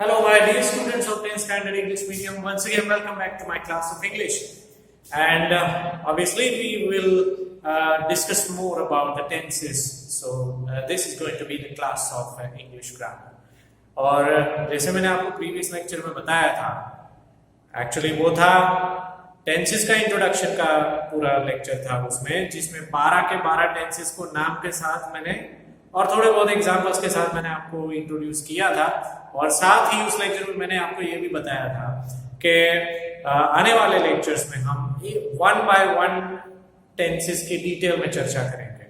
Hello, my dear students of 10th Standard English Medium. Once again, welcome back to my class of English. And obviously, we will discuss more about the tenses. So, this is going to be the class of English grammar. और जैसे मैंने आपको previous lecture में बताया था, actually वो था tenses का इंट्रोडक्शन का पूरा लेक्चर था उसमें, जिसमें 12 के 12 टेंसेस को नाम के साथ मैंने और थोड़े बहुत एग्जांपल्स के साथ मैंने आपको इंट्रोड्यूस किया था। और साथ ही उस लेक्चर में मैंने आपको ये भी बताया था कि आने वाले लेक्चर्स में हम 1 बाय 1 टेंसेस की डिटेल में चर्चा करेंगे।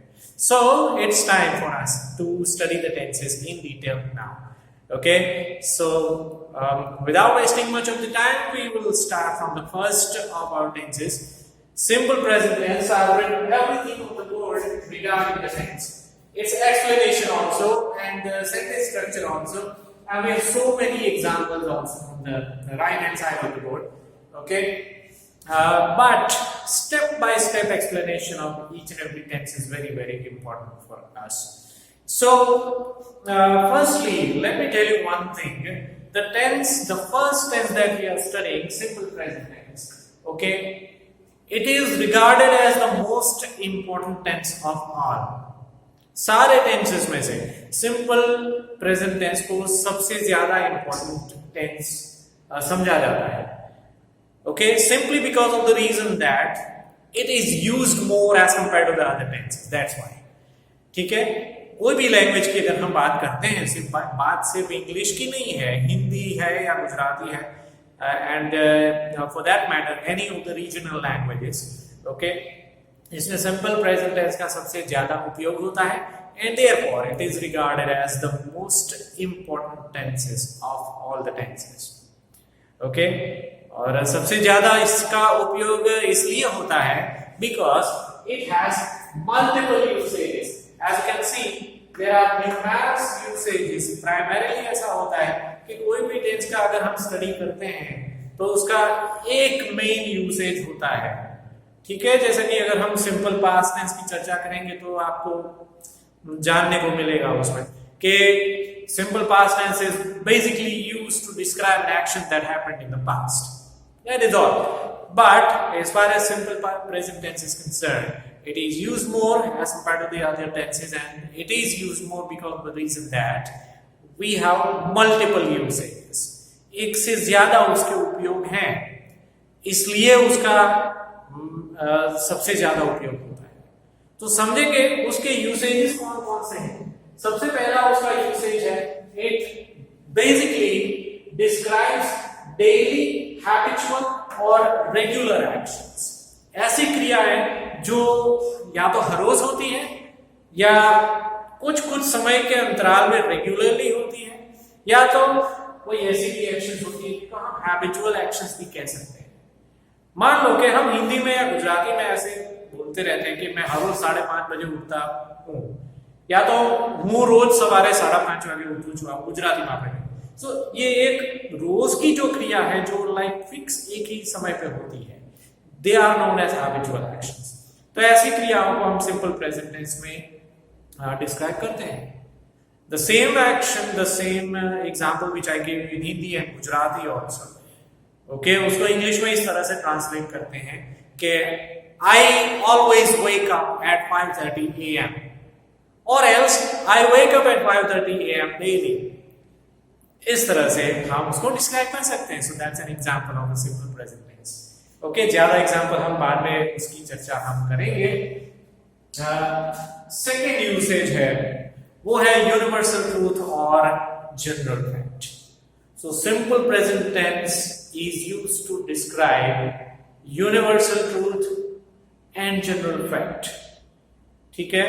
So it's time for us to study the tenses in detail now. Okay, so without wasting much of the time, we will start from the first of our tenses. Simple present tense. I have written everything on the board regarding the tense. Its explanation also and the sentence structure also. And we have so many examples also on the right hand side of the board. Okay, but step by step explanation of each and every tense is very, very important for us. So, firstly, let me tell you one thing. The first tense that we are studying, simple present tense, okay, it is regarded as the most important tense of all. सारे tenses में से simple present tense को सबसे ज़्यादा important tense समझा जाता है. Okay, simply because of the reason that it is used more as compared to the other tenses. That's why. ठीक है? कोई भी लैंग्वेज की अगर हम बात करते हैं, बात सिर्फ इंग्लिश की नहीं है, हिंदी है या गुजराती है, and for that matter any of the regional languages, okay, इसमें सिंपल प्रेजेंट टेंस का सबसे ज्यादा उपयोग होता है and therefore it is regarded as the most important tenses of all the tenses. Okay, और सबसे ज्यादा इसका उपयोग इसलिए होता है because it has multiple usages. As you can see, there are numerous usages. Primarily ऐसा होता है कि कोई भी टेंस का अगर हम स्टडी करते हैं तो उसका एक मेन यूसेज होता है। ठीक है, जैसे कि अगर हम सिंपल पास्ट टेंस की चर्चा करेंगे तो आपको जानने को मिलेगा उसमें कि simple past tense is basically used to describe an action that happened in the past. That is all. But as far as simple present tense is concerned, it is used more as compared to the other tenses, and it is used more because of the reason that we have multiple usages. एक से ज्यादा उसके उपयोग हैं, इसलिए उसका सबसे ज्यादा उपयोग होता है। तो समझेंगे उसके यूसेजेस कौन कौन से हैं। सबसे पहला उसका यूसेज है, it basically describes daily, habitual और रेगुलर एक्शंस। ऐसी क्रियाएं जो या तो हर रोज होती है या कुछ समय के अंतराल में रेगुलरली होती है, या तो कोई ऐसी भी एक्शंस होती है जिनको हम हैबिचुअल एक्शंस भी कह सकते हैं। मान लो कि हम हिंदी में या गुजराती में ऐसे बोलते रहते हैं कि मैं हर रोज 5:30 बजे उठता हूँ, या तो हूँ रोज सवारे 5:30 वागे उठूं છું, गुजराती में આપણે सो ये एक रोज की जो क्रिया है जो लाइक फिक्स एक ही समय पे होती है, they are known as habitual actions. तो ऐसी क्रियाओं को हम सिंपल प्रेजेंट टेंस में डिस्क्राइब करते हैं। The same action, the same example which I give in Hindi and Gujarati also, okay, उसको इंग्लिश में इस तरह से ट्रांसलेट करते हैं कि I always wake up at 5:30 AM और else I wake up at 5:30 AM daily. इस तरह से हम उसको डिस्क्राइब कर सकते हैं। So that's an example of a simple present tense. Okay, ज्यादा एग्जांपल हम बाद में उसकी चर्चा हम करेंगे। सेकंड यूसेज है वो है यूनिवर्सल ट्रूथ और general fact. So simple present tense is used to describe universal truth and general fact. ठीक है,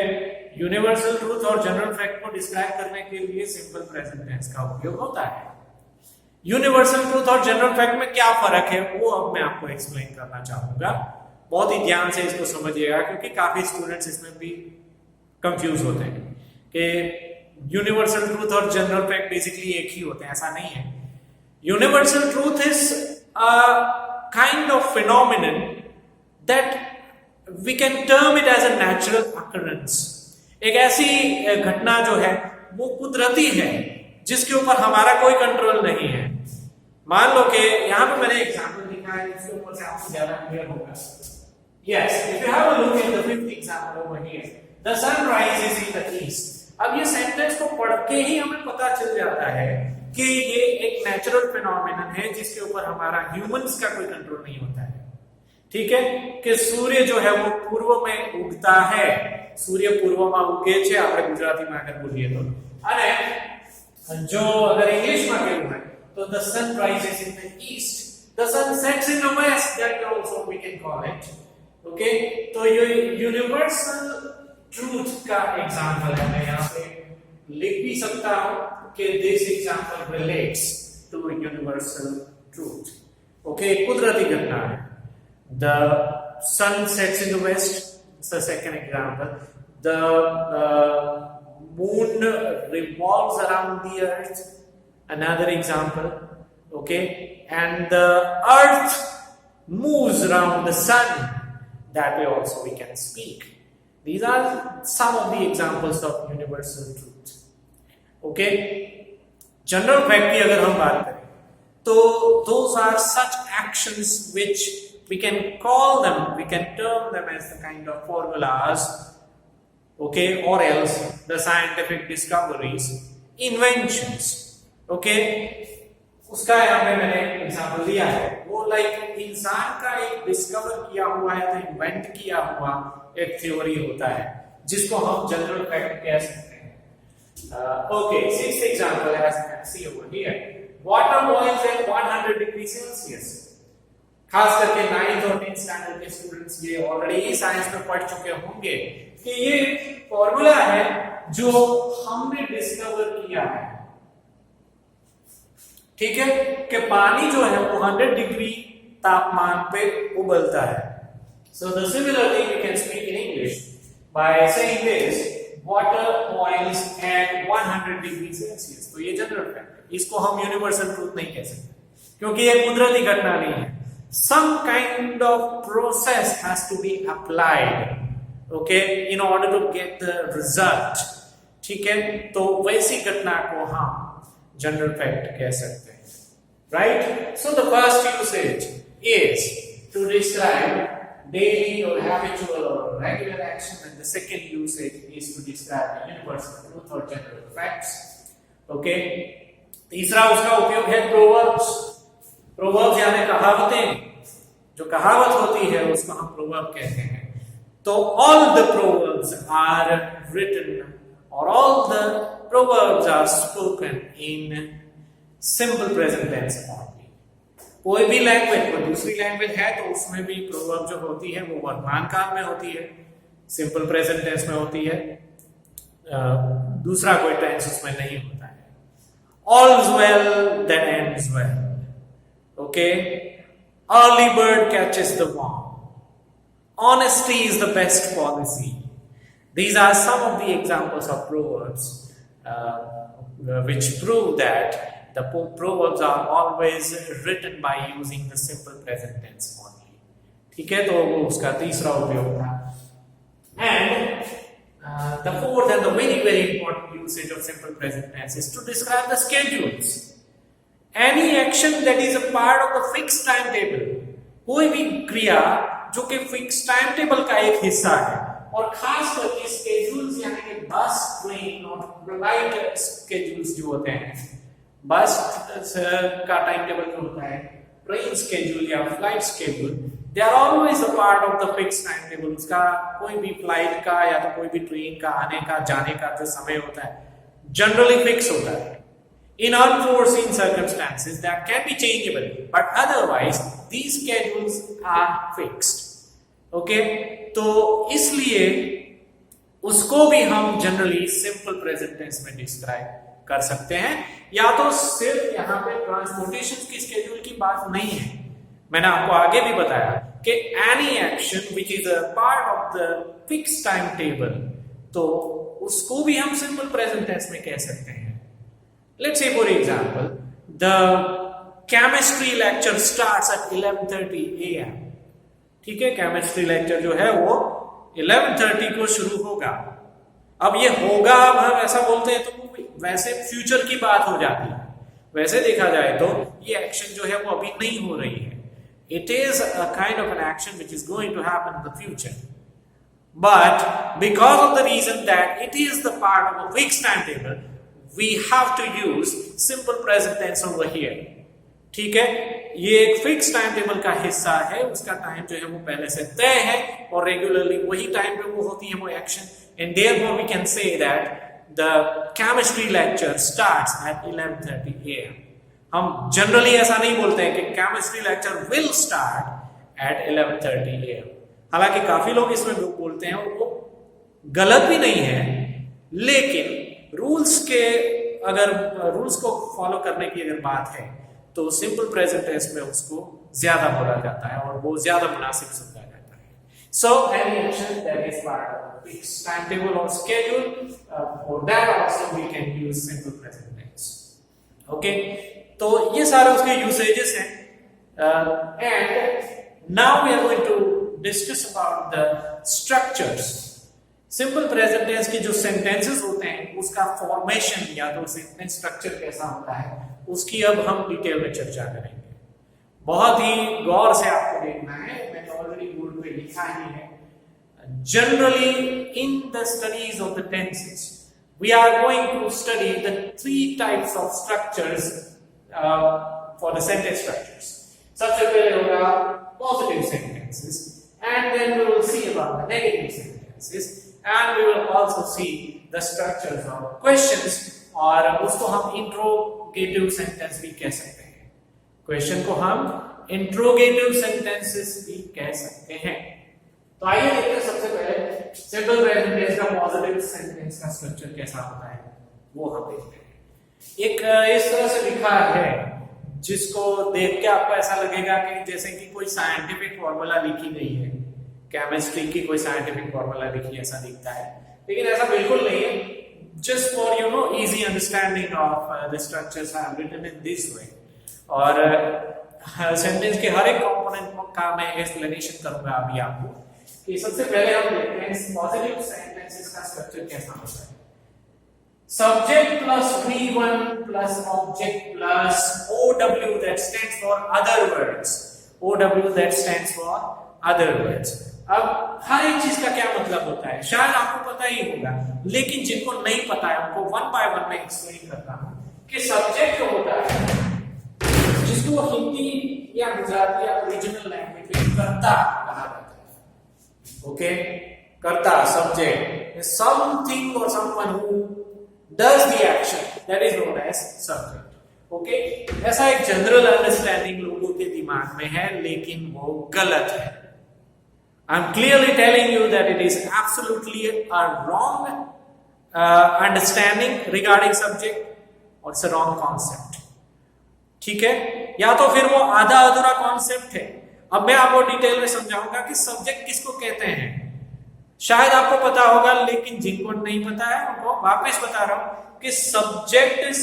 यूनिवर्सल ट्रूथ और जनरल फैक्ट को डिस्क्राइब करने के लिए सिंपल प्रेजेंट टेंस का उपयोग होता है। यूनिवर्सल ट्रूथ और जनरल फैक्ट में क्या फर्क है वो अब मैं आपको एक्सप्लेन करना चाहूंगा। बहुत ही ध्यान से इसको समझिएगा क्योंकि काफी स्टूडेंट्स इसमें भी कंफ्यूज होते हैं कि यूनिवर्सल ट्रूथ और जनरल फैक्ट बेसिकली एक ही होते हैं। ऐसा नहीं है। Universal truth is a kind of phenomenon that we can term it as a natural occurrence. एक ऐसी घटना जो है वो कुदरती है जिसके ऊपर हमारा कोई कंट्रोल नहीं है। मान लो कि यहाँ पे मैंने एग्जाम्पल लिखा है, इसके ऊपर से आपको ज्यादा क्लियर होगा। Yes, if you have a look at the fifth example over here, the sun rises in the east. अब ये सेंटेंस को पढ़ के ही हमें पता चल जाता है कि ये एक नेचुरल फिनोमेनन है जिसके ऊपर हमारा ह्यूमंस का कोई कंट्रोल नहीं होता है। ठीक है, कि सूर्य जो है वो पूर्व में उगता है, सूर्य पूर्व में उगे छे આપણે ગુજરાતીમાં અગર બોલીએ તો, અને જો અગર ઇંગ્લિશમાં કહેવું હોય તો the sun rises in the east, the sun sets in the west, that also we can call it. Okay, तो ये यूनिवर्सल ट्रूथ का एग्जांपल है। मैं यहाँ पे लिख भी सकता हूं कि this example relates to universal truth. Okay, कुदरती घटना है। The sun sets in the west, it's the second example. The moon revolves around the earth, another example. Okay, and the earth moves around the sun, that way also we can speak. These are some of the examples of universal truth. Okay, general fact की अगर हम बात करें तो those are such actions which we can call them, we can term them as the kind of formulas, okay, or else the scientific discoveries, inventions. Okay, उसका यहाँ पे मैंने एग्जाम्पल दिया है, वो लाइक इंसान का एक डिस्कवर किया हुआ है, तो इन्वेंट किया हुआ एक थ्योरी होता है जिसको हम जनरल फैक्ट कह सकते हैं। Okay, sixth example as you can see over here, water boils at 100 degree Celsius. खास करके 9th और 10th स्टैंडर्ड के स्टूडेंट्स ये ऑलरेडी साइंस में पढ़ चुके होंगे कि ये फॉर्मूला है जो हमने डिस्कवर किया है। ठीक है, कि पानी जो है वो 100 डिग्री तापमान पे उबलता है। So the similar thing we can speak in English by saying this, water boils at 100 degree Celsius. तो ये जनरल फैक्ट है, इसको हम यूनिवर्सल ट्रूथ नहीं कह सकते क्योंकि ये कुदरती घटना नहीं है। Some kind of process has to be applied, okay, in order to get the result. ठीक है, तो वैसी घटना को हम जनरल फैक्ट कह सकते हैं, right? So the first usage is to describe daily or habitual or regular action, and the second usage is to describe the universal truth or general facts. Okay, तीसरा उसका उपयोग है proverbs. proverbs यानी कहावतें, जो कहावत होती है उसको हम proverb कहते हैं। तो all the proverbs are written or all the proverbs are spoken in simple present tense only. कोई भी लैंग्वेज, कोई दूसरी लैंग्वेज है तो उसमें भी प्रोवर्ब जो होती है वो वर्तमान काल में होती है, सिंपल प्रेजेंट टेंस में होती है, दूसरा कोई टेंस उसमें नहीं होता है। All's well that ends well. Okay, early bird catches the worm. Honesty is the best policy. These are some of the examples of proverbs which prove that the proverbs are always written by using the simple present tense only. ठीक है, तो वो उसका तीसरा उपयोग था। And the fourth and the very very important usage of simple present tense is to describe the schedules. Any action that is a part of the fixed timetable, कोई भी क्रिया जो कि फिक्स टाइम टेबल का एक हिस्सा है, और खास करके स्केड्यूल्स यानी कि बस, ट्रेन और फ्लाइट स्केड्यूल्स जो होते हैं, बस का टाइम टेबल जो होता है, ट्रेन स्केड्यूल या flight schedule, they are always a part of the fix time table. उसका कोई भी फ्लाइट का या तो कोई भी ट्रेन का आने का जाने का जो समय होता है जनरली फिक्स होता है। In unforeseen circumstances that can be changeable, but otherwise these schedules are fixed. Okay, तो इसलिए उसको भी हम जनरली सिंपल प्रेजेंट टेंस में डिस्क्राइब कर सकते हैं। या तो सिर्फ यहाँ पे ट्रांसपोर्टेशन की स्केड्यूल की बात नहीं है, मैंने आपको आगे भी बताया कि any action which is a part of the fix time table, तो उसको भी हम सिंपल प्रेजेंट टेंस में कह सकते हैं। Let's say for example, the chemistry lecture starts at 11:30 AM. ठीक है, केमिस्ट्री लेक्चर जो है वो 11:30 को शुरू होगा। अब ये होगा, अब हम ऐसा बोलते हैं तो वो वैसे फ्यूचर की बात हो जाती है। वैसे देखा जाए तो ये एक्शन जो है वो अभी नहीं हो रही है। It is a kind of an action which is going to happen in the future, but because of the reason that it is the part of a fixed timetable, we have to use simple present tense over here. ठीक है, ये एक fix time table का हिस्सा है, उसका time जो है वो पहले से तय है और रेगुलरली वही टाइम पे वो होती है वो action, and therefore we can say that the chemistry lecture starts at 11:30 a.m. हम जनरली ऐसा नहीं बोलते हैं कि chemistry lecture will start at 11:30 a.m. हालांकि काफी लोग इसमें बोलते हैं और वो गलत भी नहीं है, लेकिन रूल्स को फॉलो करने की अगर बात है तो सिंपल प्रेजेंट टेंस में उसको ज्यादा बोला जाता है और वो ज्यादा मुनासिब समझा जाता है। So any action that is part of fixed time table और schedule, for that also we can use simple present tense. Okay, तो ये सारे उसके यूसेजेस हैं and now we are going to discuss about the structures. Simple present tense के जो sentences होते हैं उसका फॉर्मेशन या तो सेंटेंस स्ट्रक्चर कैसा होता है उसकी अब हम डिटेल में चर्चा करेंगे। बहुत ही गौर से आपको देखना है, मैंने ऑलरेडी बोर्ड पे लिखा ही है। Generally in the studies of the tenses we are going to study the 3 types of structures for the sentence structures. सबसे पहले होगा positive sentences, and then we will see about the negative sentences, and we will also see the structures of questions, और उसको हम interrogative sentence भी कह सकते हैं। क्वेश्चन को हम इंट्रोगेटिव सेंटेंसेस भी कह सकते हैं। तो आइए देखते हैं सबसे पहले सिंपल प्रेजेंट टेंस का पॉजिटिव सेंटेंस का स्ट्रक्चर कैसा होता है वो हम देखते हैं। एक इस तरह से लिखा है जिसको देख के आपको ऐसा लगेगा कि जैसे कि कोई साइंटिफिक फॉर्मूला लिखी गई है, केमिस्ट्री की कोई साइंटिफिक फॉर्मूला लिखी ऐसा दिखता है, लेकिन ऐसा बिल्कुल नहीं है। Just for you know easy understanding of the structures I have written in this way, और सेंटेंस के हर एक कंपोनेंट का मैं एक्सप्लेनेशन करूंगा अभी आपको। कि सबसे पहले हम देखते हैं पॉजिटिव सेंटेंसेस का स्ट्रक्चर कैसा होता है। Subject plus V1 plus object plus OW that stands for other words. OW that stands for other words. अब हर एक चीज का क्या मतलब होता है शायद आपको पता ही होगा, लेकिन जिनको नहीं पता है उनको वन बाय वन में एक्सप्लेन करता हूं कि सब्जेक्ट होता है जिसको हिंदी या गुजराती या ओरिजिनल लैंग्वेज में कर्ता कहा जाता है। ओके, कर्ता सब्जेक्ट इज समथिंग और someone who does the action, that is known as subject. Okay, ऐसा एक जनरल अंडरस्टैंडिंग लोगों के दिमाग में है, लेकिन वो गलत है। I'm clearly telling you that it is absolutely a wrong understanding regarding subject, और it's a wrong concept. ठीक है, या तो फिर वो आधा अधूरा कॉन्सेप्ट है। अब मैं आपको डिटेल में समझाऊंगा कि सब्जेक्ट किसको कहते हैं। शायद आपको पता होगा, लेकिन जिनको नहीं पता है उनको वापस बता रहा हूं कि सब्जेक्ट इज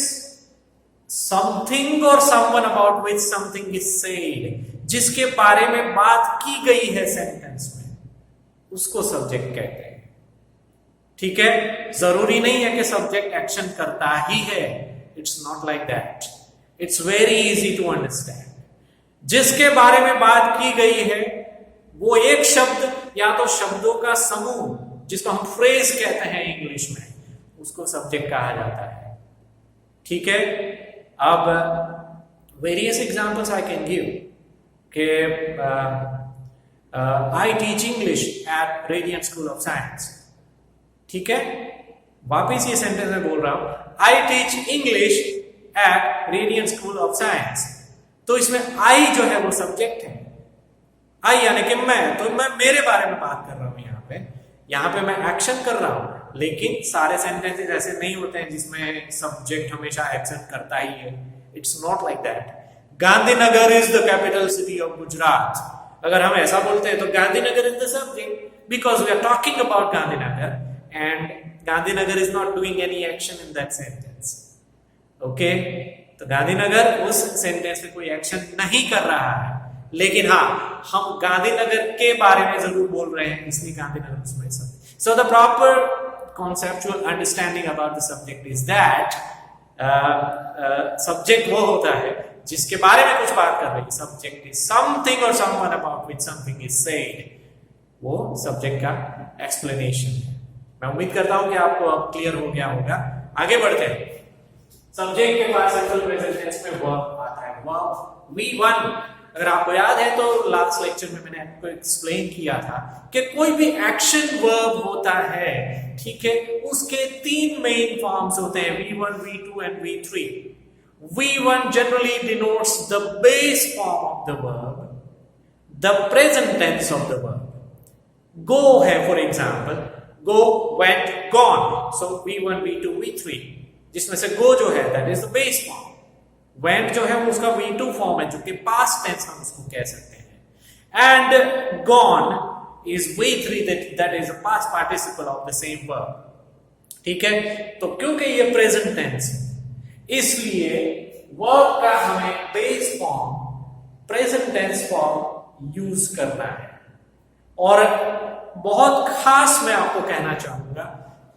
समथिंग और someone about which something is said, जिसके बारे में बात की गई है सेंटेंस में, उसको सब्जेक्ट कहते हैं। ठीक है, जरूरी नहीं है कि सब्जेक्ट एक्शन करता ही है, it's not like that, it's very easy to understand. जिसके बारे में बात की गई है वो एक शब्द या तो शब्दों का समूह, जिसको हम फ्रेज कहते हैं इंग्लिश में, उसको सब्जेक्ट कहा जाता है। ठीक है, अब various examples I can give के I teach English at Radiant School of Science. ठीक है, वापिस ये सेंटेंस में बोल रहा हूं, I teach English at Radiant School of Science. तो इसमें आई जो है वो सब्जेक्ट है, आई यानी कि मैं, तो मैं मेरे बारे में बात कर रहा हूं। यहाँ पे मैं एक्शन कर रहा हूं, लेकिन सारे सेंटेंसेस ऐसे नहीं होते हैं जिसमें सब्जेक्ट हमेशा एक्शन करता ही है। It's not like that. Gandhinagar is the capital city of Gujarat, अगर हम ऐसा बोलते हैं तो Gandhinagar is the subject because we are talking about Gandhinagar and Gandhinagar is not doing any action in that sentence. Okay, तो गांधीनगर उस सेंटेंस में कोई एक्शन नहीं कर रहा है, लेकिन हाँ हम गांधीनगर के बारे में जरूर बोल रहे हैं, इसलिए गांधीनगर उसमें सब। So the proper conceptual understanding about the subject is that subject वो होता है जिसके बारे में कुछ बात कर रही है. Subject is something or someone about which something is said. वो subject का explanation है. मैं उम्मीद करता हूं कि आपको अब क्लियर हो गया होगा. आगे बढ़ते हैं. सब्जेक्ट के बाद सिंपल प्रेजेंट टेंस में वर्ब आता है. वर्ब V1, अगर आपको याद है तो लास्ट लेक्चर में मैंने आपको एक्सप्लेन किया था कि कोई भी एक्शन वर्ब होता है, ठीक है, उसके तीन मेन फॉर्म्स होते हैं, V1, V2 and V3. V1 generally denotes the base form of the verb, the present tense of the verb. Go है for example, go, went, gone. So V1, V2, V3. जिसमें से go जो है that is the base form. Went जो है वो उसका V2 form है जो कि past tense हम उसको कह सकते हैं. And gone is V3 that is a past participle of the same verb. ठीक है, तो क्योंकि ये present tense है इसलिए वर्ब का हमें base form present tense form use करना है. और बहुत खास मैं आपको कहना चाहूंगा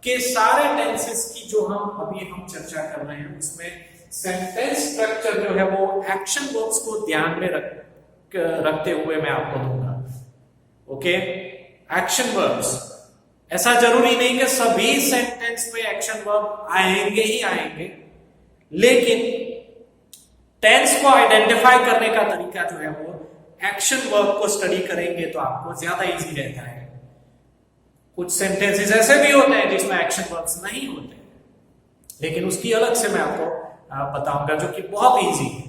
कि सारे टेंसेस की जो हम चर्चा कर रहे हैं उसमें सेंटेंस स्ट्रक्चर जो है वो एक्शन वर्ब्स को ध्यान में रखते हुए मैं आपको दूंगा. Okay, action verbs. ऐसा जरूरी नहीं कि सभी सेंटेंस में एक्शन वर्ब आएंगे ही आएंगे, लेकिन टेंस को आइडेंटिफाई करने का तरीका जो है वो एक्शन वर्ब को स्टडी करेंगे तो आपको ज्यादा इजी रहता है. कुछ सेंटेंसेस ऐसे भी होते हैं जिसमें एक्शन वर्ब्स नहीं होते, लेकिन उसकी अलग से मैं आपको बताऊंगा जो कि बहुत इजी है.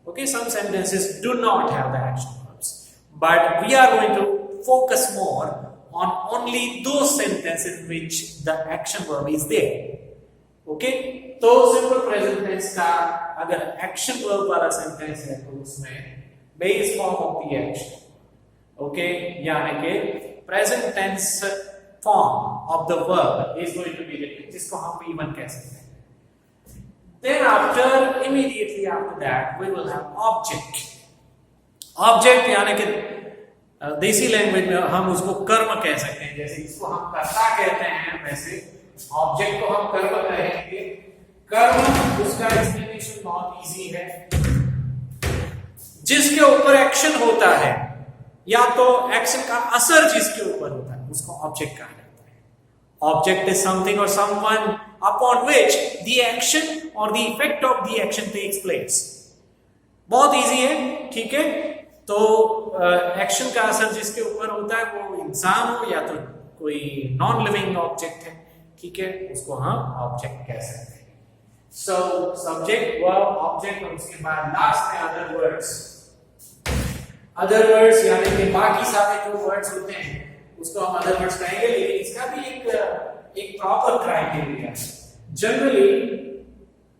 Okay, some sentences do not have the action verbs, but we are going to focus more on only those sentences which the action verb is there. Okay, तो सिंपल प्रेजेंट टेंस का अगर action verb वाला sentence है तो उसमें base form of the action, okay, यानी कि present tense form of the verb is going to be written, जिसको हम V1 कह सकते हैं. Then after, immediately after that, we will have object. Object यानी कि देसी लैंग्वेज में हम उसको कर्म कह सकते हैं. जैसे इसको हम कर्ता कहते हैं, वैसे ऑब्जेक्ट को हम कर्म कहेंगे. कर्म उसका एक्सप्लेनेशन बहुत इजी है. जिसके ऊपर एक्शन होता है या तो एक्शन का असर जिसके ऊपर होता है उसको ऑब्जेक्ट कहा जाता है. ऑब्जेक्ट इज समथिंग और someone upon which the action or the effect of the action takes place. बहुत इजी है, ठीक है. तो एक्शन का असर जिसके ऊपर होता है वो इंसान हो या तो कोई नॉन लिविंग ऑब्जेक्ट है, ठीक है, उसको हम ऑब्जेक्ट कह सकते हैं. सो सब्जेक्ट, वर्ब, ऑब्जेक्ट और उसके बाद लास्ट में अदर वर्ड्स. अदर वर्ड्स यानी कि बाकी सारे जो वर्ड्स होते हैं उसको हम अदर वर्ड्स कहेंगे, लेकिन इसका भी एक प्रॉपर क्राइटेरिया. जनरली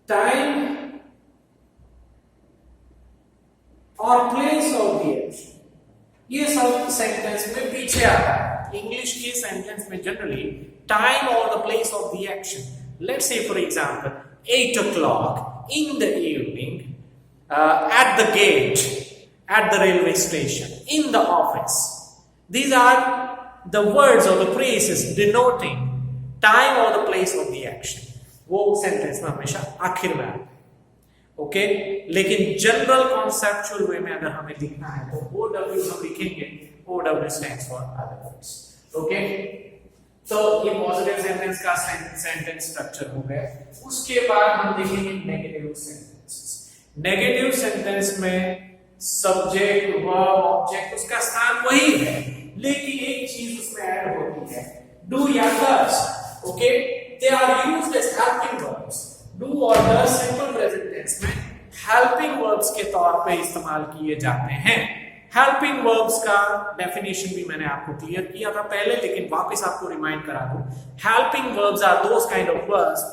टाइम और प्लेस ऑफ द एक्शन ये सब सेंटेंस में पीछे आता है. इंग्लिश के सेंटेंस में जनरली टाइम और the place of the action. Let's say for example 8 o'clock in the evening, at the gate, at the railway station, in the office. These are the words or the phrases denoting time or the place of the action. वो sentence में हमेशा आखिर में आता है. Okay, लेकिन general conceptual वे में अगर हमें लिखना है तो OW हम लिखेंगे. OW stands for other words. Okay, तो ये पॉजिटिव सेंटेंस का सेंटेंस स्ट्रक्चर हो गया. उसके बाद हम देखेंगे नेगेटिव सेंटेंसेस. नेगेटिव सेंटेंस में सब्जेक्ट, वर्ब, ऑब्जेक्ट उसका स्थान वही है, लेकिन एक चीज उसमें ऐड होती है, डू या does. Okay, they are used as helping verbs. Do और does simple present tense में helping verbs के तौर पे इस्तेमाल किए जाते हैं. helping verbs का डेफिनेशन भी मैंने आपको क्लियर किया था पहले, लेकिन वापस आपको रिमाइंड करा दूं. helping verbs are those kind of verbs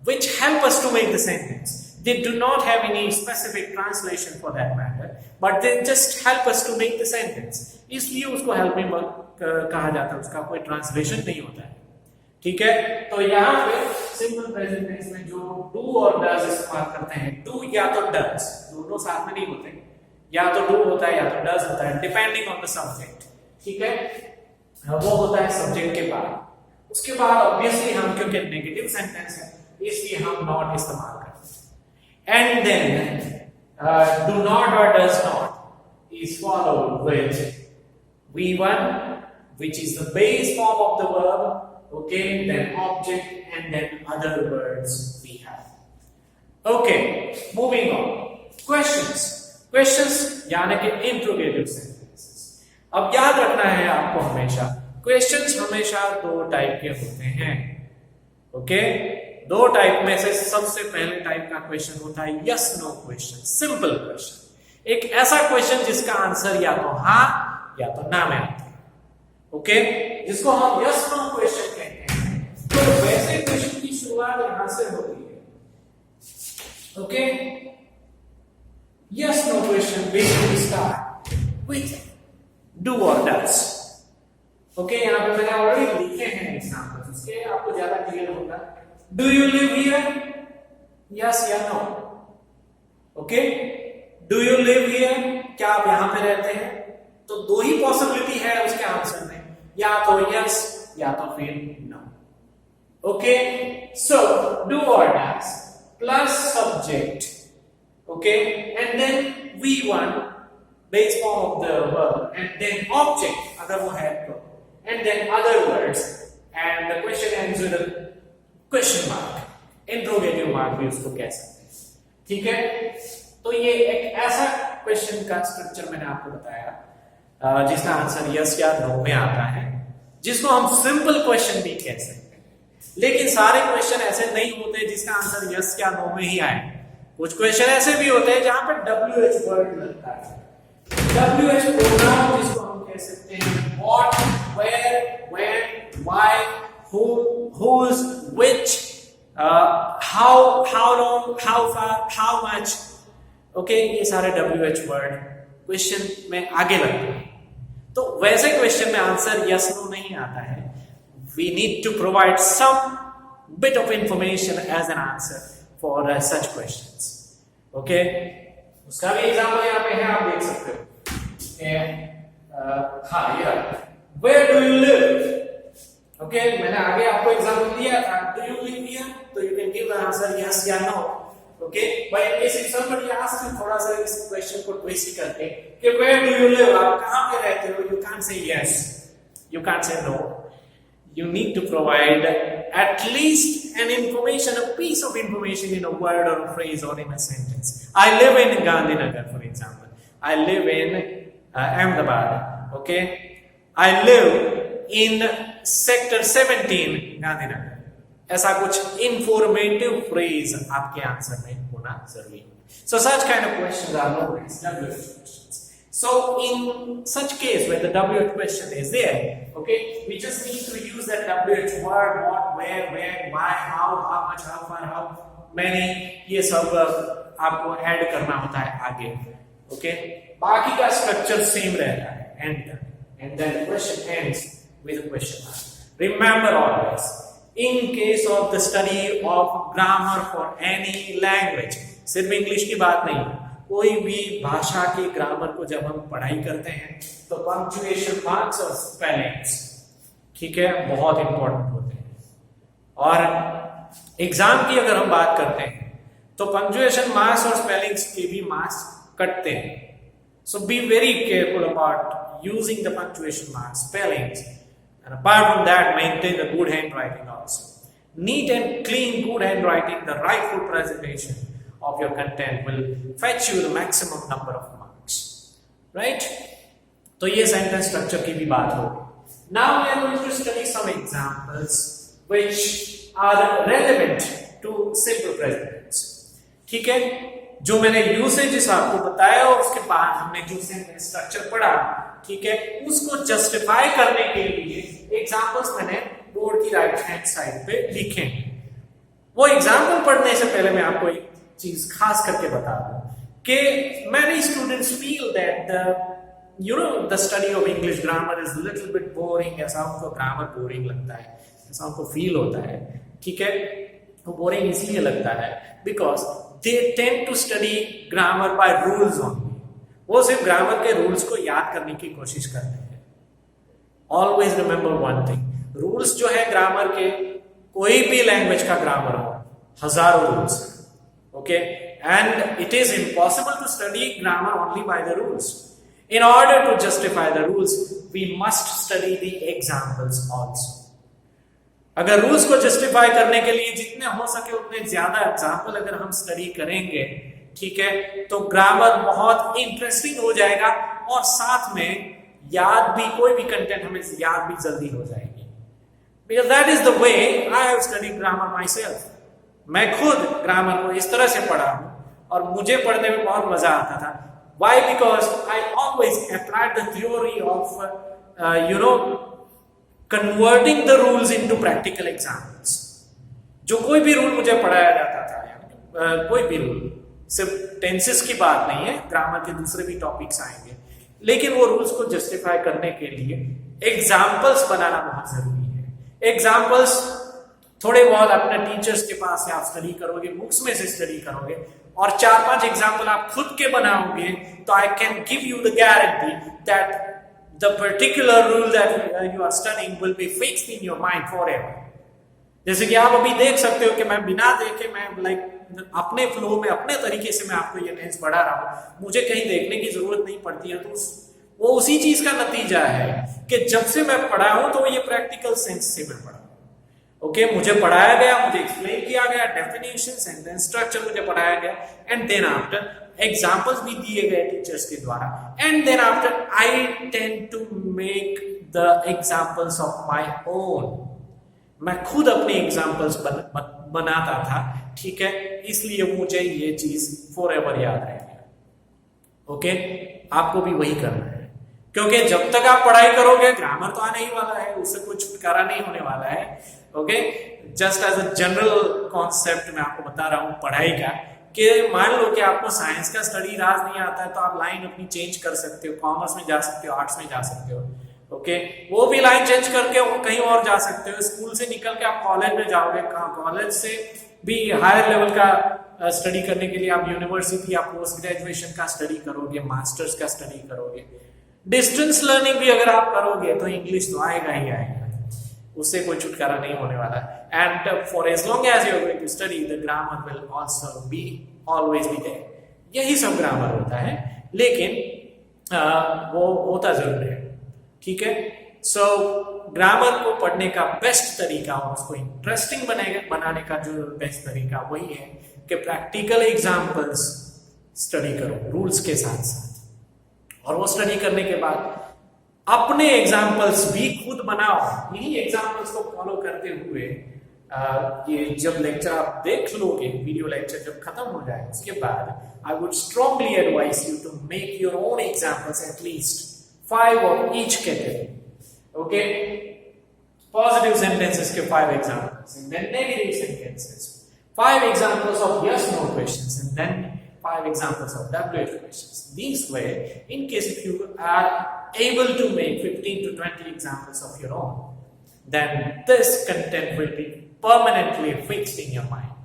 which help us to make the sentence. They do not have any specific translation for that matter, but they just help us to make the sentence. इसलिए उसको helping verb कहा जाता है, उसका कोई translation नहीं होता है. ठीक है, तो यहाँ पे सिंपल प्रेजेंट टेंस में जो डू और डज इस्तेमाल करते हैं, डू या तो डज, दोनों साथ में नहीं होते, या तो डू होता है या तो डज होता है, डिपेंडिंग ऑन द सब्जेक्ट. ठीक है, वो होता है सब्जेक्ट के बाद. उसके बाद ऑब्वियसली हम, क्योंकि नेगेटिव सेंटेंस है इसलिए हम नॉट इस्तेमाल करते हैं। एंड देन डू नॉट और does not is followed with V1 which is the base form of the verb, okay, then object and then other words we have. Okay, moving on. Questions यानी कि interrogative sentences. अब याद रखना है आपको हमेशा, questions हमेशा दो टाइप के होते हैं, okay? दो टाइप में से सबसे पहले टाइप का क्वेश्चन होता है yes no question, simple question. एक ऐसा क्वेश्चन जिसका आंसर या तो हाँ या तो ना में आता है, ओके, जिसको हम यस नो क्वेश्चन कहते हैं। तो वैसे क्वेश्चन की शुरुआत यहां से होती है, okay. Yes no question basically start with do और डज, ओके। यहां पे मैंने ऑलरेडी लिखे हैं एग्जांपल्स, उसके आपको ज्यादा क्लियर होगा। Do you live here, yes या no, okay. Do you live here, क्या आप यहां पे रहते हैं? तो दो ही पॉसिबिलिटी है उसके आंसर में, या तो यस या तो फिर नो, ओके। सो डू और does plus subject, okay, and then V1 base form of the verb and then object अगर वो है तो, and then other words and the question ends with a question mark, interrogative mark भी उसको कह सकते हैं, ठीक है। तो ये एक ऐसा क्वेश्चन का स्ट्रक्चर मैंने आपको बताया जिसका आंसर यस या नो में आता है, जिसको हम सिंपल क्वेश्चन भी कह सकते हैं। लेकिन सारे क्वेश्चन ऐसे नहीं होते जिसका आंसर यस या नो में ही आए। कुछ क्वेश्चन ऐसे भी होते हैं जहां पे WH वर्ड लगता है, WH प्रोनाउन जिसको हम कह सकते हैं what, where, when, why, whom, whose, which, how long, how far, how much, okay, ये सारे WH वर्ड क्वेश्चन में आगे लगते हैं। तो वैसे क्वेश्चन में आंसर यस नो नहीं आता है, we need to provide some bit of information as an answer for such questions, okay. उसका भी एग्जांपल यहाँ पे है, आप देख सकते हो। हाँ, ये where do you live, okay. मैंने आगे आपको एग्जांपल दिया था, डू यू लिव हियर, तो you can give the answer yes या no, okay, but in case if somebody asks you थोड़ा सा इस क्वेश्चन को ट्विस्ट करके कि where do you live, आप कहाँ पे रहते हो, you can't say yes, you can't say no, you need to provide at least an information, a piece of information in a word or a phrase or in a sentence. I live in Gandhinagar, for example. I live in Ahmedabad, okay. I live in sector 17 Gandhinagar. ऐसा कुछ informative phrase आपके answer में होना जरूरी है। So such kind of questions are known as WH questions. So in such case when the WH question is there, okay, we just need to use that WH word, what, where, when, why, how much, how far, how many, ये सब आपको add करना होता है आगे, okay। बाकी का structure same रहता है, and then the question ends with a question mark. Remember always, in case of the study of grammar for any language, सिर्फ इंग्लिश की बात नहीं, कोई भी भाषा के ग्रामर को जब हम पढ़ाई करते हैं तो पंक्चुएशन मार्क्स और स्पेलिंग्स, ठीक है, बहुत इंपॉर्टेंट होते हैं। और एग्जाम की अगर हम बात करते हैं तो पंक्चुएशन मार्क्स और स्पेलिंग्स के भी मार्क्स कटते हैं। So be very careful about using the punctuation marks, spellings. And apart from that, maintain a good handwriting also. Neat and clean, good handwriting, the rightful presentation of your content will fetch you the maximum number of marks. Right? तो ये sentence structure की भी बात होगी. Now we are going to study some examples which are relevant to simple present tense. ठीक है? जो मैंने यूसेजेस आपको बताया और उसके बाद हमने जो सेंटेंस स्ट्रक्चर पढ़ा, ठीक है, उसको जस्टिफाई करने के लिए एग्जांपल्स मैंने बोर्ड की राइट हैंड साइड पे लिखे हैं। वो एग्जांपल पढ़ने से पहले मैं आपको एक चीज खास करके बता दूं कि many students feel that the study of English grammar is a little bit boring, ऐसा उनको ग्रामर बोरिंग लगता है, ऐसा उनको फील होता है, ठीक है। वो बोरिंग इसलिए लगता है because they tend to study grammar by rules only. वो सिर्फ ग्रामर के रूल्स को याद करने की कोशिश करते हैं। Always remember one thing, rules जो है ग्रामर के, कोई भी लैंग्वेज का ग्रामर हो, हजारों रूल्स हैं, okay, and it is impossible to study grammar only by the rules. In order to justify the rules, we must study the examples also. अगर रूल्स को जस्टिफाई करने के लिए जितने हो सके उतने ज्यादा एग्जाम्पल अगर हम स्टडी करेंगे, ठीक है, तो ग्रामर बहुत इंटरेस्टिंग हो जाएगा और साथ में याद भी, कोई भी कंटेंट हमें याद भी जल्दी हो जाएगी. Because that is the way I have studied grammar myself. मैं खुद ग्रामर को इस तरह से पढ़ा हूं और मुझे पढ़ने में बहुत मजा आता था. Why? Because I always applied the theory of, converting the rules into practical examples. जो कोई भी रूल मुझे पढ़ाया जाता था, कोई भी रूल, सिर्फ टेंसेस की बात नहीं है, ग्रामर के दूसरे भी टॉपिक्स आएंगे, लेकिन वो रूल्स को जस्टिफाई करने के लिए एग्जाम्पल्स बनाना बहुत जरूरी है. एग्जाम्पल्स थोड़े बहुत अपने टीचर्स के पास से आप स्टडी करोगे, बुक्स में से स्टडी करोगे और 4-5 एग्जाम्पल आप खुद के बनाओगे, तो I can give you the guarantee that the particular rule that you are studying will be fixed in your mind forever. जैसे कि आप अभी देख सकते हो कि मैं बिना देखे, मैं अपने फ्लो में, अपने तरीके से मैं आपको ये टेंस पढ़ा रहा हूं, मुझे कहीं देखने की जरूरत नहीं पड़ती है. तो वो उसी चीज का नतीजा है कि जब से मैं पढ़ा हूं तो ये प्रैक्टिकल सेंस से मैं पढ़ा. ओके, मुझे पढ़ाया गया, मुझे एक्सप्लेन किया गया, डेफिनेशन, सेंटेंस स्ट्रक्चर मुझे पढ़ाया गया, एंड देन आफ्टर एग्जांपल्स भी दिए गए टीचर्स के द्वारा, and then after I tend to make the examples of my own. मैं खुद अपने एग्जांपल्स बनाता था, ठीक है, इसलिए मुझे ये चीज फॉरएवर याद रहेगी. ओके, आपको भी वही करना है, क्योंकि जब तक आप पढ़ाई करोगे ग्रामर तो आने ही वाला है, उससे कोई छुटकारा नहीं होने वाला है. Okay, just as a general concept मैं आपको बता रहा हूं पढ़ाई का, कि मान लो कि आपको साइंस का स्टडी राज नहीं आता है, तो आप लाइन अपनी चेंज कर सकते हो, कॉमर्स में जा सकते हो, आर्ट्स में जा सकते हो. ओके, वो भी लाइन चेंज करके कहीं और जा सकते हो. स्कूल से निकल के आप कॉलेज में जाओगे, कॉलेज से भी हायर लेवल का स्टडी करने के लिए आप यूनिवर्सिटी या पोस्ट ग्रेजुएशन का स्टडी करोगे, मास्टर्स का स्टडी करोगे. डिस्टेंस लर्निंग भी अगर आप करोगे तो इंग्लिश तो आएगा ही आएगा, उससे कोई छुटकारा नहीं होने वाला. And for as long as you are going to study, the grammar will also be always be there. यही सब ग्रामर होता है, लेकिन वो होता जरूर है, ठीक है. सो ग्रामर को पढ़ने का बेस्ट तरीका और उसको इंटरेस्टिंग बनाने का जो बेस्ट तरीका वही है कि प्रैक्टिकल एग्जाम्पल्स स्टडी करो रूल्स के साथ साथ, और वो स्टडी करने के बाद अपने एग्जाम्पल्स भी खुद बनाओ. यही एग्जाम्पल्स को फॉलो करते हुए ये जब लेक्चर आप देख लोगे, वीडियो लेक्चर जब खत्म हो जाए, उसके बाद I would strongly advise you to make your own examples, at least 5 of each category. Okay, positive sentences के 5 examples, and then negative sentences 5 examples of yes no questions, and then 5 examples of WH questions. This way, in case if you are able to make 15 to 20 examples of your own, then this content will be permanently fixed in your mind.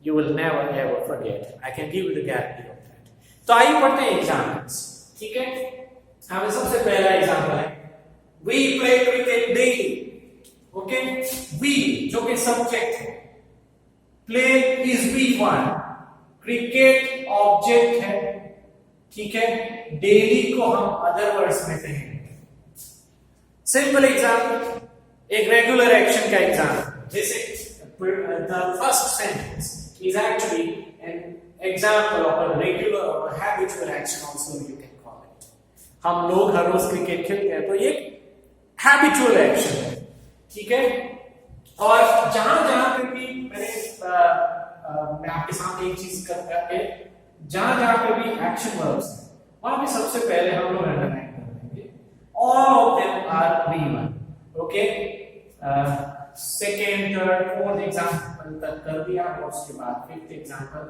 You will never ever forget. I can give you the guarantee of that. तो आइए पढ़ते हैं examples, ठीक है. हमें सबसे पहला example है, we play cricket daily. Okay, we जो कि सब्जेक्ट है, play is V1, cricket object है, ठीक है, डेली को हम अदर वर्ड्स में कहेंगे. सिंपल एग्जाम्पल, एक रेगुलर एक्शन का एग्जाम्पल, जैसे the first sentence is actually an example of a regular or a habitual action also you can. हम लोग हर रोज क्रिकेट खेलते हैं, तो ये हैबिचुअल एक्शन है, ठीक है. और जहां जहां पे भी मैं आपके साथ एक चीज करके, जहां जहां पे भी एक्शन वर्ब्स है, वहां पे सबसे पहले हम लोग अंडरलाइन कर देंगे all of them are V1. Okay, second, third, fourth example तक कर दिया, और उसके बाद fifth example.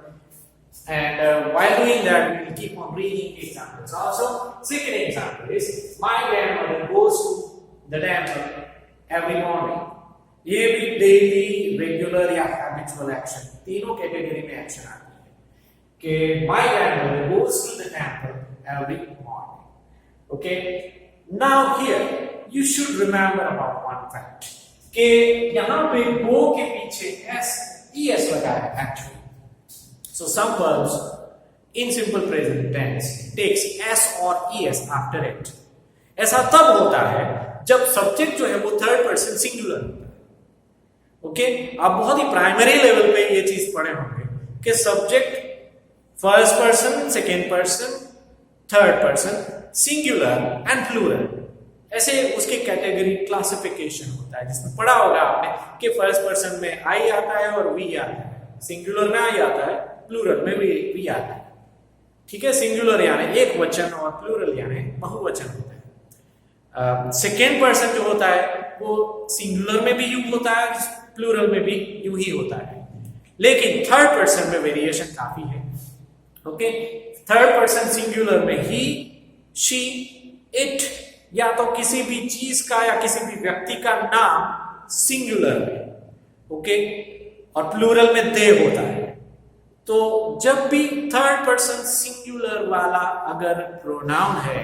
And while doing that, we will keep on reading examples. Also, second example is my grandmother goes to the temple every morning. ये भी daily, regular या habitual action, तीनों कैटेगरी में एक्शन आती है कि my grandmother goes to the temple every morning. Okay. Now here you should remember about one fact. कि यहां पे गो के पीछे एस ईएस लगा है actually. So some verbs in simple present tense takes S और ईएस आफ्टर इट। ऐसा तब होता है जब सब्जेक्ट जो है वो थर्ड पर्सन सिंगुलर होता है। ओके, आप बहुत ही प्राइमरी लेवल पे ये चीज पढ़े होंगे कि subject first person, second person, third person, singular and plural, ऐसे उसके कैटेगरी क्लासिफिकेशन होता है, जिसमें पढ़ा होगा आपने कि फर्स्ट पर्सन में आई आता है और वी आता है, सिंगुलर में आई आता है, प्लूरल में वी आता है। ठीक है, सिंगुलर यानी एक वचन और प्लूरल यानी बहुवचन होता है। सेकेंड पर्सन जो होता है वो सिंगुलर में भी यू होता है, प्लूरल में भी यू ही होता है, लेकिन थर्ड पर्सन में वेरिएशन काफी है। ओके, थर्ड पर्सन सिंगुलर में ही, शी, इट, या तो किसी भी चीज का या किसी भी व्यक्ति का नाम सिंगुलर में, ओके, और प्लूरल में दे होता है। तो जब भी थर्ड पर्सन सिंगुलर वाला अगर प्रोनाउन है,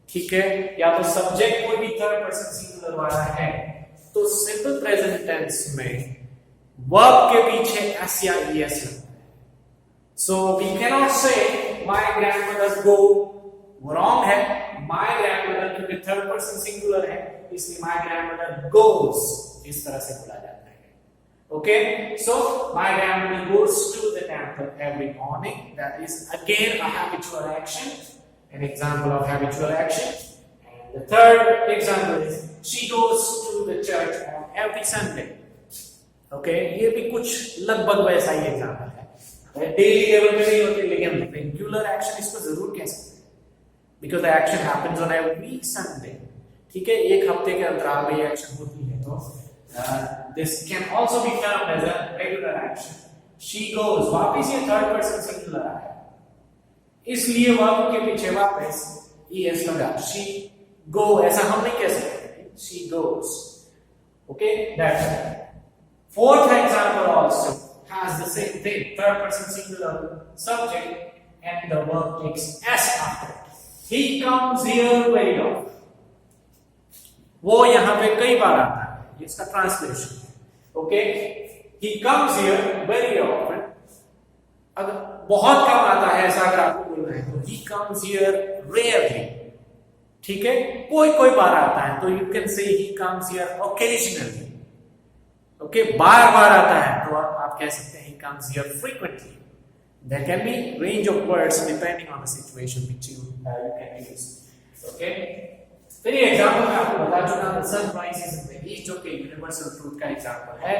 ठीक है, या तो सब्जेक्ट कोई भी थर्ड पर्सन सिंगुलर वाला है, तो सिंपल प्रेजेंट टेंस में वर्ब के पीछे एस या ईएस लगता है। So we cannot say my grandmother go, वो रॉन्ग है। माय ग्रैंडमदर क्योंकि थर्ड पर्सन सिंगुलर है, इसलिए माय ग्रैंडमदर गोज इस तरह से बोला जाता है। Okay, so my grandmother goes to the temple every morning, that is again a habitual action, an example of habitual action. And the third example is she goes to the church on every Sunday. Okay, ये भी कुछ लगभग वैसा ही example है, daily level पे नहीं होती, लेकिन रेगुलर एक्शन इसको जरूर कह सकते हैं, because the action happens on every Sunday. ठीक है, एक हफ्ते के अंतराल में ये एक्शन होती है, तो this can also be termed as a regular action. She goes, वापस ये थर्ड पर्सन सिंगुलर है, इसलिए वर्ब के पीछे वापस ईएस लगा। शी गो, ऐसा हम नहीं कह सकते, she goes. Okay, that's it. Fourth example also has the same thing, third person singular subject and the verb takes S after. He comes here very often, वो यहां पे कई बार आता है, ये इसका ट्रांसलेशन है। Okay, he comes here very often, अगर बहुत कम आता है ऐसा अगर आपको बोलना है तो he comes here rarely। ठीक है, कोई कोई बार आता है तो you can say he comes here occasionally। Okay, बार बार आता है तो आप कह सकते हैं he comes here frequently। there can be range of words depending on the situation which you can use। Okay, फिर ये एग्जांपल मैं आपको बता चुका हूं, sun rises in the east, जो कि यूनिवर्सल ट्रूथ का एग्जांपल है।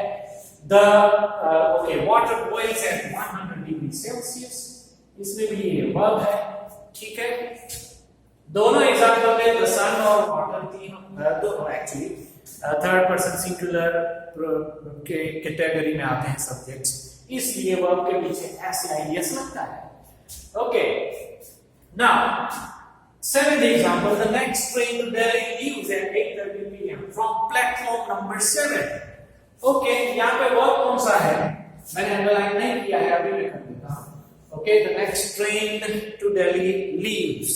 water boils at 100 degree Celsius, इसमें भी ये वर्ब है। ठीक है, दोनों एग्जांपल में द सन और वाटर दोनों एक्चुअली थर्ड पर्सन सिंगुलर के कैटेगरी में आते हैं सब्जेक्ट्स, इसलिए वर्ब के पीछे एस या ईएस लगता है। Okay, now seventh example, the next train to Delhi leaves at 8:30 p.m. from platform number 7। Okay, यहाँ पे वर्ब कौन सा है मैंने अंडरलाइन नहीं किया है, अभी मैं कर देता हूं। Okay, the next train to Delhi leaves,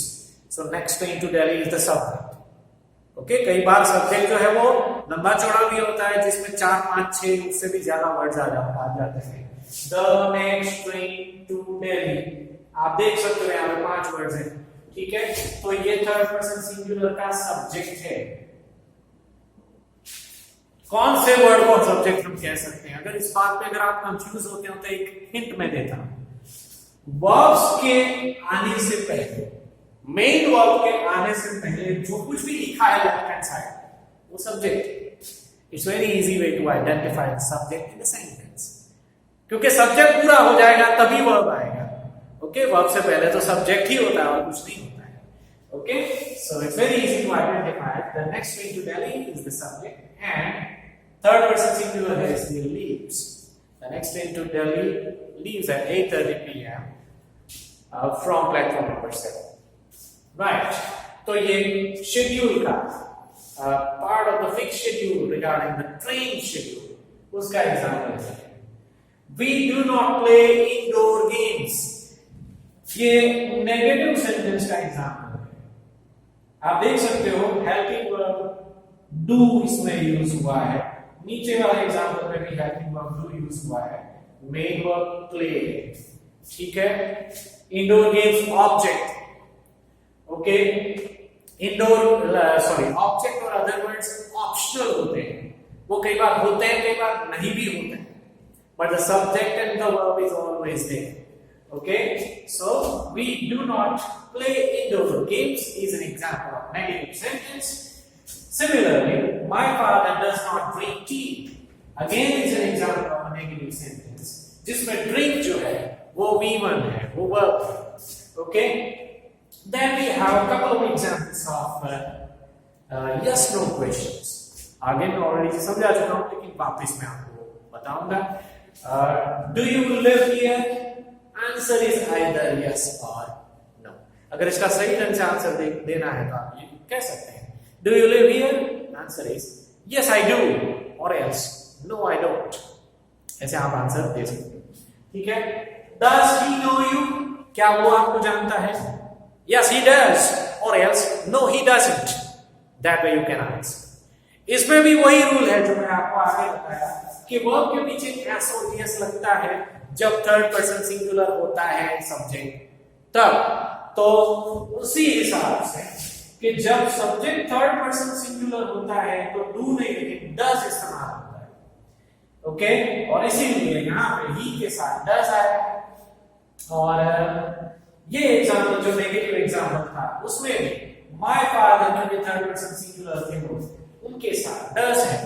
so next train to Delhi is the subject. Okay, कई बार सब्जेक्ट जो है वो लंबा चौड़ा भी होता है, जिसमें 4, 5, 6 उससे भी ज्यादा वर्ड्स आ जाते हैं। The next train to Delhi, आप देख सकते हो यहाँ पे 5 वर्ड्स हैं। ठीक है, तो ये थर्ड पर्सन सिंगुलर का सब्जेक्ट है। कौन से वर्ड को सब्जेक्ट हम कह सकते हैं? अगर इस बात पे अगर आप कंफ्यूज होते हो तो एक हिंट मैं देता हूं। वर्ब्स के आने से पहले, मेन वर्ब के आने से पहले जो कुछ भी लिखा है लेफ्ट हैंड साइड, वो subject. It's very easy way to identify the subject in the sentence, क्योंकि सब्जेक्ट पूरा हो जाएगा तभी वर्ब आएगा। ओके, वर्ब से पहले तो सब्जेक्ट ही होता है और कुछ नहीं होता है। Okay, so it's very easy to identify the next train to Delhi is the subject and third person singular has the leaves. The next train to Delhi leaves at 8:30 p.m. From platform number 7. Right. तो ये schedule का part of the fixed schedule regarding the train schedule, उसका example है। We do not play indoor games. ये negative sentence का example है। आप देख सकते हो हेल्पिंग वर्ब डू इसमें यूज हुआ है, नीचे वाले एग्जांपल में भी हेल्पिंग वर्ब डू यूज हुआ है, मेन वर्ब प्ले, ठीक है। Indoor games object, okay, indoor object और अदर वर्ड्स ऑप्शनल होते हैं, वो कई बार होते हैं कई बार नहीं भी होते हैं, but the subject and the verb is always there. Okay, so we do not play indoor games is an example of negative sentence. Similarly, my father does not drink tea again is an example of a negative sentence जिसमें drink जो है वो V1 है, वो verb है. Okay, then we have a couple of examples of yes no questions. आगे मैं already समझा चुका हूं लेकिन वापस मैं आपको बताऊंगा. Do you live here? Answer is either yes or no. अगर इसका सही ढंग से आंसर देना है तो आप ये कह सकते हैं. Do you live here? Answer is yes I do or else no I don't. ऐसे आप आंसर दे सकते हैं. ठीक है. Does he know you? क्या वो आपको जानता है? Yes he does or else no he doesn't. That way you can answer. इसमें भी वही रूल है जो मैं आपको आगे बताया कि वर्ब के पीछे एस और एस लगता है जब थर्ड पर्सन सिंगुलर होता है सब्जेक्ट, तब तो उसी हिसाब से कि जब सब्जेक्ट थर्ड पर्सन सिंगुलर होता है तो डू नहीं लेकिन डज इस्तेमाल होता है. ओके, और इसीलिए यहाँ पे ही के साथ डज आया. और ये एग्जांपल जो नेगेटिव एग्जांपल था उसमें भी माय फादर क्योंकि थर्ड पर्सन सिंगुलर थे उनके साथ डज है,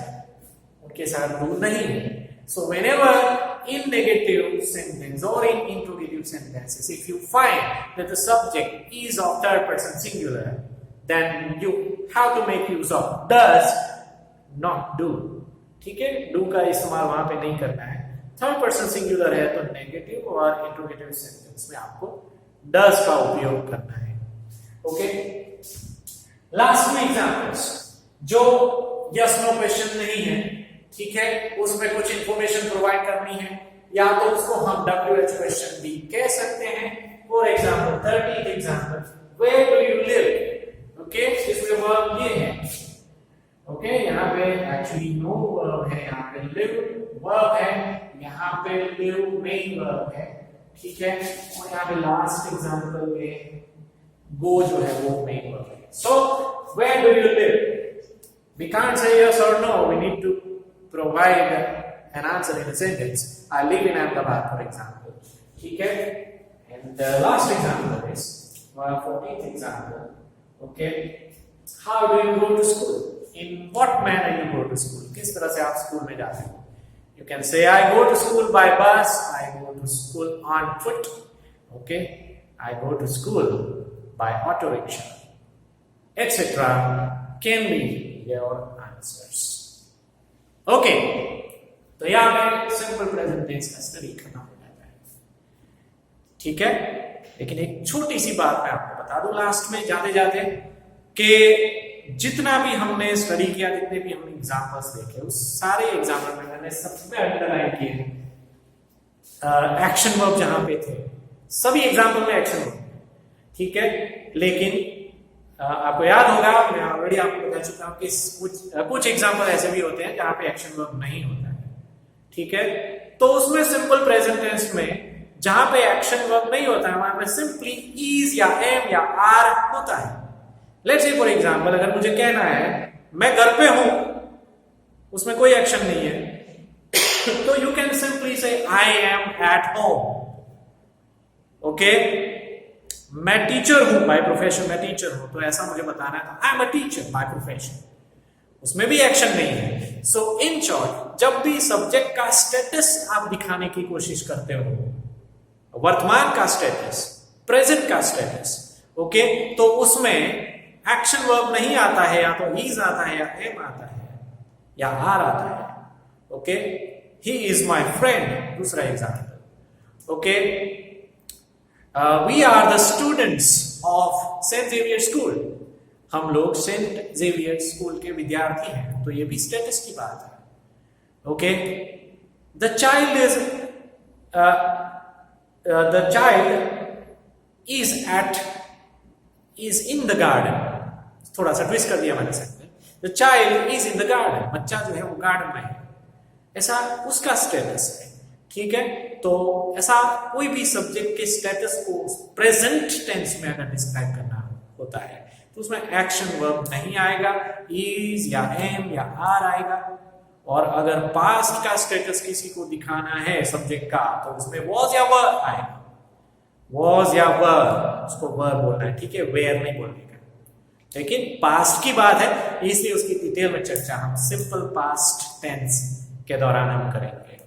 उनके साथ डू नहीं है. So whenever in negative sentence or in interrogative sentences, if you find that the subject is of third person singular, then you have to make use of does, not do. ठीक है, do का इस्तेमाल वहां पे नहीं करना है. Third person singular है तो नेगेटिव और इंट्रोगेटिव सेंटेंस में आपको does का उपयोग करना है. ओके, लास्ट में एग्जांपल्स जो यस नो क्वेश्चन नहीं है, ठीक है, उसमें कुछ इंफॉर्मेशन प्रोवाइड करनी है या तो उसको हम WH क्वेश्चन भी कह सकते हैं. For example 30th example, where do you live? Okay, इसमें वर्ब ये है. ओके, यहाँ पे एक्चुअली नो वर्ब है, यहाँ पे लिव वर्ब है, यहाँ पे लिव मेन वर्ब है. ठीक है, और यहाँ पे लास्ट एग्जांपल में गो जो है वो मेन वर्ब है. So where do you live? We can't say yes or no. We need to provide an answer in a sentence. I live in Ahmedabad, for example. ठीक है? And the last example is 14th example. Okay. How do you go to school? In what manner you go to school? किस तरह से आप school में जाते हो? You can say I go to school by bus. I go to school on foot. Okay. I go to school by auto rickshaw, etc. Can be your answers. Okay, तो यहाँ पे सिंपल प्रेजेंट टेंस का study करना हो जाता है. ठीक है, लेकिन एक छोटी सी बात मैं आपको बता दूं लास्ट में जाते जाते कि जितना भी हमने स्टडी किया, जितने भी हमने एग्जांपल्स देखे, उस सारे एग्जाम्पल में मैंने सबसे अंडरलाइन किए एक्शन वर्ब जहां पे थे. सभी एग्जाम्पल में एक्शन वर्ब. ठीक है, लेकिन आपको याद होगा मैं ऑलरेडी आपको बता चुका हूं कि कुछ एग्जांपल ऐसे भी होते हैं जहां पे एक्शन वर्ब नहीं होता है. ठीक है, तो उसमें सिंपल प्रेजेंट टेंस में जहां पे एक्शन वर्ब नहीं होता है वहां पे सिंपली इज या एम या आर होता है. लेट्स से फॉर एग्जांपल अगर मुझे कहना है मैं घर पे हूं, उसमें कोई एक्शन नहीं है तो यू कैन सिंपली से I am at home. Okay, मैं टीचर हूं बाय प्रोफेशन, मैं टीचर हूं तो ऐसा मुझे बताना है तो I am a teacher by profession. उसमें भी एक्शन नहीं है. सो इन शॉर्ट, जब भी सब्जेक्ट का स्टेटस आप दिखाने की कोशिश करते हो, वर्तमान का स्टेटस, प्रेजेंट का स्टेटस, ओके, तो उसमें एक्शन वर्ब नहीं आता है, या तो इज आता है या एम आता है या आर आता है. Okay, he is my friend, दूसरा example. Okay, we are the students of St. Xavier School. हम लोग सेंट जेवियर स्कूल के विद्यार्थी हैं, तो ये भी स्टेटस की बात है. Okay, the child is in the garden. थोड़ा सा ट्विस्ट कर दिया मैंने. The child is in the garden, बच्चा जो है वो गार्डन में है. ऐसा उसका स्टेटस है, ठीक है। तो ऐसा कोई भी सब्जेक्ट के स्टेटस को प्रेजेंट टेंस में अगर डिस्क्राइब करना होता है तो उसमें एक्शन वर्ब नहीं आएगा, इज या एम या आर आएगा। और अगर पास्ट का स्टेटस किसी को दिखाना है सब्जेक्ट का तो उसमें वॉज या वर आएगा, वॉज या वर, उसको वर बोलना है, ठीक है, वेयर नहीं बोलने का। लेकिन पास्ट की बात है इसलिए उसकी डिटेल में चर्चा हम सिंपल पास्ट टेंस के दौरान हम करेंगे,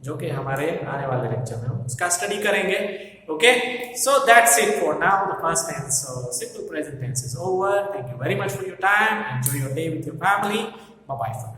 जो कि हमारे आने वाले लेक्चर में हम उसका स्टडी करेंगे। Okay, so that's it for now. The first tense, simple present tense is over. Thank you very much for your time. Enjoy your day with your family. Bye bye for now.